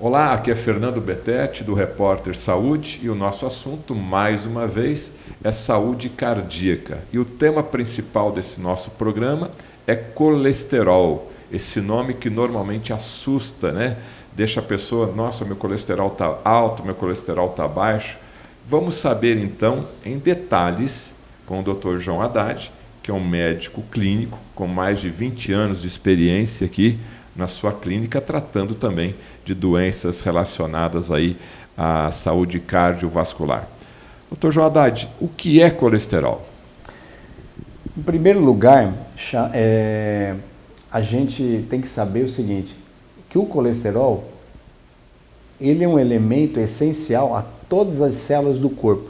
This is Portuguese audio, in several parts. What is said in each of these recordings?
Olá, aqui é Fernando Betete, do Repórter Saúde, e o nosso assunto, mais uma vez, é saúde cardíaca. E o tema principal desse nosso programa é colesterol, esse nome que normalmente assusta, né? Deixa a pessoa, nossa, meu colesterol está alto, meu colesterol está baixo. Vamos saber, então, em detalhes, com o Dr. João Haddad, que é um médico clínico com mais de 20 anos de experiência aqui na sua clínica, tratando também de doenças relacionadas aí à saúde cardiovascular. Dr. João Haddad, o que é colesterol? Em primeiro lugar, a gente tem que saber o seguinte, que o colesterol, ele é um elemento essencial a todas as células do corpo.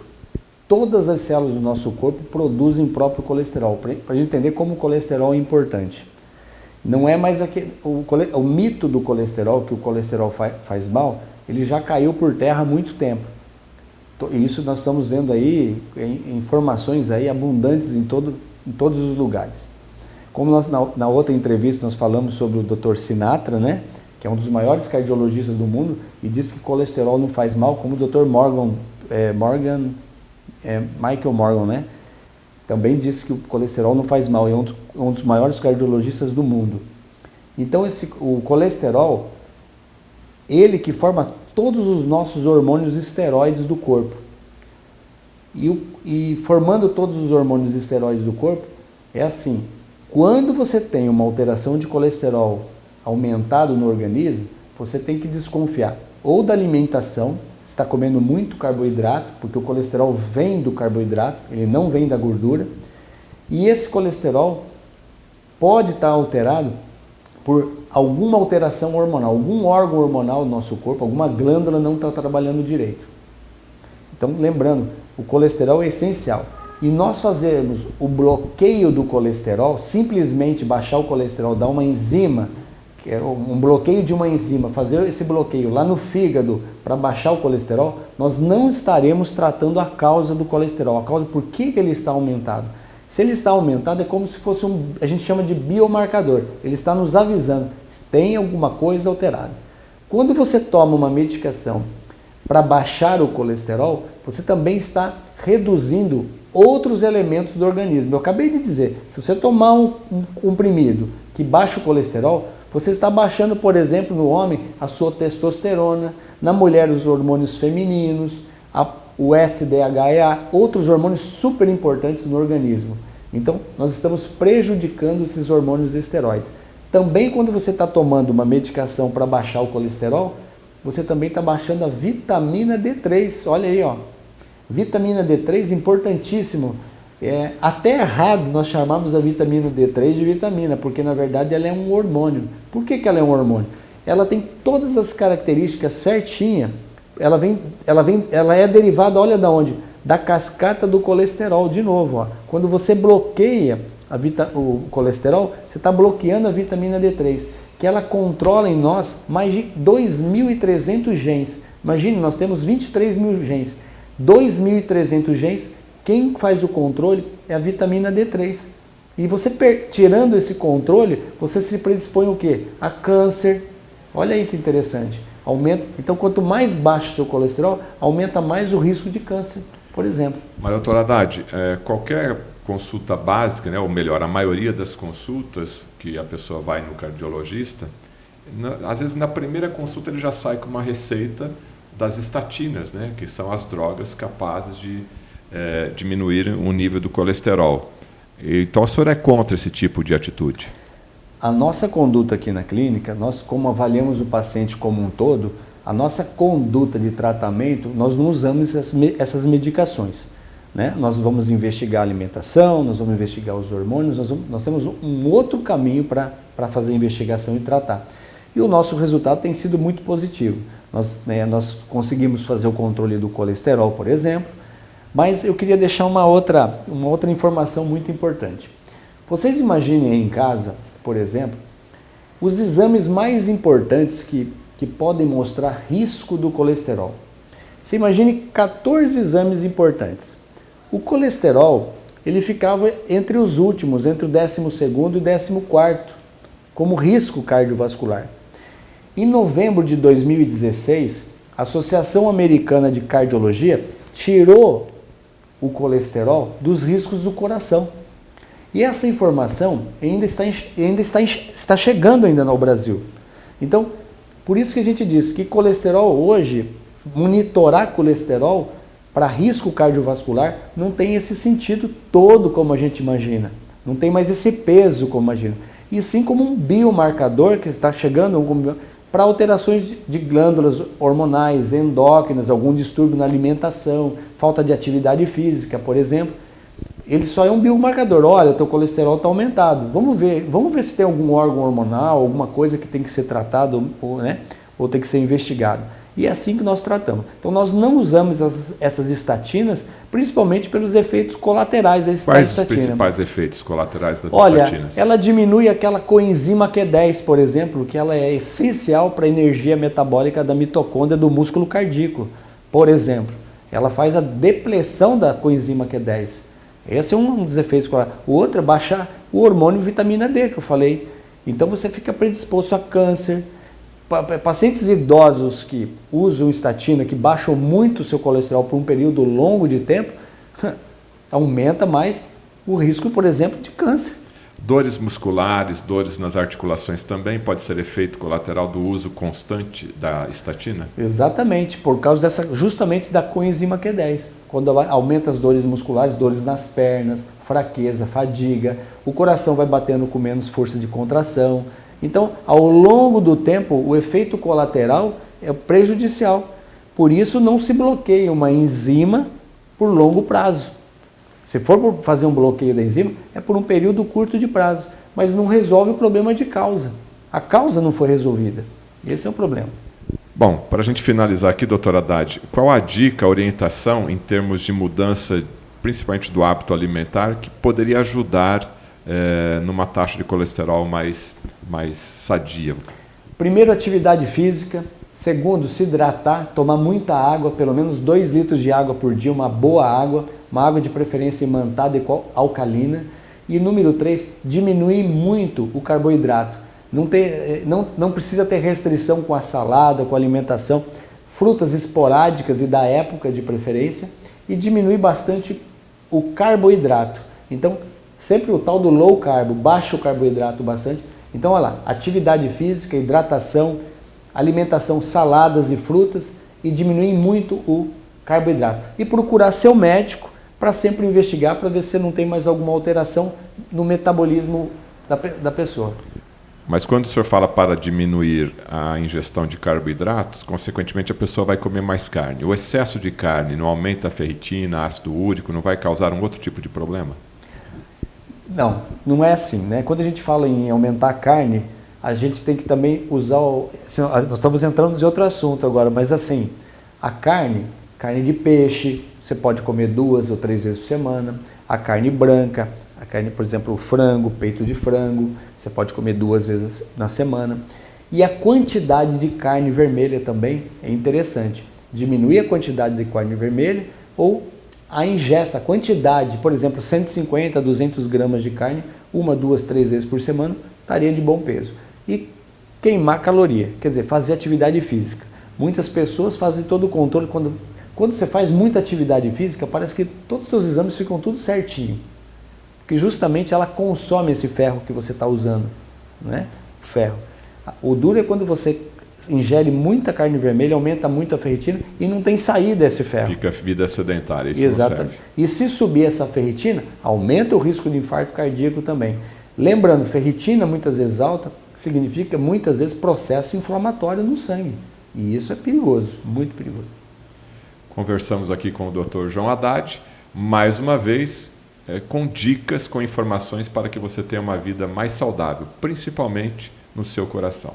Todas as células do nosso corpo produzem próprio colesterol, para a gente entender como o colesterol é importante. Não é mais o mito do colesterol, que o colesterol faz mal, ele já caiu por terra há muito tempo. E isso nós estamos vendo aí, informações aí abundantes em todos os lugares. Como nós, na outra entrevista nós falamos sobre o Dr. Sinatra, né, que é um dos maiores cardiologistas do mundo, e diz que colesterol não faz mal, como o Dr. Michael Morgan, né? Também disse que o colesterol não faz mal, é um dos maiores cardiologistas do mundo. Então o colesterol, ele que forma todos os nossos hormônios esteroides do corpo. E formando todos os hormônios esteroides do corpo, é assim, quando você tem uma alteração de colesterol aumentado no organismo, você tem que desconfiar ou da alimentação, você está comendo muito carboidrato, porque o colesterol vem do carboidrato, ele não vem da gordura, e esse colesterol pode estar alterado por alguma alteração hormonal, algum órgão hormonal do nosso corpo, alguma glândula não está trabalhando direito. Então, lembrando, o colesterol é essencial. E nós fazermos o bloqueio do colesterol, simplesmente baixar o colesterol, dar uma enzima, um bloqueio de uma enzima, fazer esse bloqueio lá no fígado para baixar o colesterol, nós não estaremos tratando a causa do colesterol, a causa por que ele está aumentado. Se ele está aumentado, é como se fosse a gente chama de biomarcador, ele está nos avisando se tem alguma coisa alterada. Quando você toma uma medicação para baixar o colesterol, você também está reduzindo outros elementos do organismo. Eu acabei de dizer, se você tomar um comprimido que baixa o colesterol, você está baixando, por exemplo, no homem, a sua testosterona, na mulher os hormônios femininos, o SDHA, outros hormônios super importantes no organismo. Então, nós estamos prejudicando esses hormônios esteroides. Também quando você está tomando uma medicação para baixar o colesterol, você também está baixando a vitamina D3. Olha aí, ó. Vitamina D3, importantíssimo. Até errado nós chamamos a vitamina D3 de vitamina, porque na verdade ela é um hormônio. Por que ela é um hormônio? Ela tem todas as características certinhas. Ela é derivada, olha da onde? Da cascata do colesterol, de novo. Ó. Quando você bloqueia o colesterol, você está bloqueando a vitamina D3, que ela controla em nós mais de 2.300 genes. Imagine, nós temos 23 mil genes. 2.300 genes, quem faz o controle é a vitamina D3. E você tirando esse controle, você se predispõe o quê? A câncer. Olha aí que interessante. Então, quanto mais baixo o seu colesterol, aumenta mais o risco de câncer, por exemplo. Mas, doutor Haddad, qualquer consulta básica, né, ou melhor, a maioria das consultas que a pessoa vai no cardiologista, às vezes na primeira consulta ele já sai com uma receita das estatinas, né, que são as drogas capazes de diminuir o nível do colesterol. Então, o senhor é contra esse tipo de atitude? A nossa conduta aqui na clínica, nós como avaliamos o paciente como um todo, a nossa conduta de tratamento, nós não usamos essas medicações. Né? Nós vamos investigar a alimentação, nós vamos investigar os hormônios, nós temos um outro caminho para fazer a investigação e tratar. E o nosso resultado tem sido muito positivo. Nós conseguimos fazer o controle do colesterol, por exemplo, mas eu queria deixar uma outra informação muito importante. Vocês imaginem aí em casa, por exemplo, os exames mais importantes que podem mostrar risco do colesterol. Você imagine 14 exames importantes. O colesterol, ele ficava entre os últimos, entre o 12º e o 14º, como risco cardiovascular. Em novembro de 2016, a Associação Americana de Cardiologia tirou o colesterol dos riscos do coração. E essa informação ainda está chegando ainda no Brasil. Então, por isso que a gente diz que colesterol hoje, monitorar colesterol para risco cardiovascular não tem esse sentido todo como a gente imagina. Não tem mais esse peso como imagina. E sim como um biomarcador que está chegando para alterações de glândulas hormonais, endócrinas, algum distúrbio na alimentação, falta de atividade física, por exemplo. Ele só é um biomarcador. Olha, o teu colesterol está aumentado. Vamos ver se tem algum órgão hormonal, alguma coisa que tem que ser tratado, ou tem que ser investigado. E é assim que nós tratamos. Então nós não usamos essas estatinas, principalmente pelos efeitos colaterais da estatina. Quais os principais efeitos colaterais das Olha, estatinas? ela diminui aquela coenzima Q10, por exemplo, que ela é essencial para a energia metabólica da mitocôndria do músculo cardíaco. Por exemplo, ela faz a depressão da coenzima Q10. Esse é um dos efeitos colaterais. O outro é baixar o hormônio vitamina D, que eu falei. Então você fica predisposto a câncer. Pacientes idosos que usam estatina, que baixam muito o seu colesterol por um período longo de tempo, aumenta mais o risco, por exemplo, de câncer. Dores musculares, dores nas articulações também pode ser efeito colateral do uso constante da estatina? Exatamente, por causa justamente da coenzima Q10. Quando aumenta as dores musculares, dores nas pernas, fraqueza, fadiga, o coração vai batendo com menos força de contração. Então, ao longo do tempo, o efeito colateral é prejudicial. Por isso, não se bloqueia uma enzima por longo prazo. Se for fazer um bloqueio da enzima, é por um período curto de prazo, mas não resolve o problema de causa. A causa não foi resolvida. Esse é o problema. Bom, para a gente finalizar aqui, doutora Haddad, qual a dica, a orientação em termos de mudança, principalmente do hábito alimentar, que poderia ajudar numa taxa de colesterol mais sadia? Primeiro, atividade física. Segundo, se hidratar, tomar muita água, pelo menos 2 litros de água por dia, uma boa água, uma água de preferência imantada e alcalina. E número 3, diminuir muito o carboidrato. Não precisa ter restrição com a salada, com a alimentação, frutas esporádicas e da época de preferência, e diminuir bastante o carboidrato. Então, sempre o tal do low carb, baixo carboidrato bastante. Então, olha lá, atividade física, hidratação, alimentação, saladas e frutas, e diminuir muito o carboidrato. E procurar seu médico para sempre investigar, para ver se não tem mais alguma alteração no metabolismo da pessoa. Mas quando o senhor fala para diminuir a ingestão de carboidratos, consequentemente a pessoa vai comer mais carne. O excesso de carne não aumenta a ferritina, ácido úrico, não vai causar um outro tipo de problema? Não, não é assim, né? Quando a gente fala em aumentar a carne, a gente tem que também usar nós estamos entrando em outro assunto agora, mas assim, a carne de peixe, você pode comer 2 ou 3 vezes por semana. A carne branca, a carne, por exemplo, o frango, peito de frango, você pode comer 2 vezes na semana. E a quantidade de carne vermelha também é interessante. Diminuir a quantidade de carne vermelha ou a ingesta, a quantidade, por exemplo, 150 a 200 gramas de carne, 1, 2, 3 vezes por semana, estaria de bom peso. E queimar caloria, quer dizer, fazer atividade física. Muitas pessoas fazem todo o controle, quando você faz muita atividade física, parece que todos os seus exames ficam tudo certinho. Porque justamente ela consome esse ferro que você está usando, né? O ferro. O duro é quando você ingere muita carne vermelha, aumenta muito a ferritina e não tem saída esse ferro. Fica vida sedentária, isso Exatamente. não serve. E se subir essa ferritina, aumenta o risco de infarto cardíaco também. Lembrando, ferritina muitas vezes alta significa muitas vezes processo inflamatório no sangue. E isso é perigoso, muito perigoso. Conversamos aqui com o Dr. João Haddad, mais uma vez, com dicas, com informações para que você tenha uma vida mais saudável, principalmente no seu coração.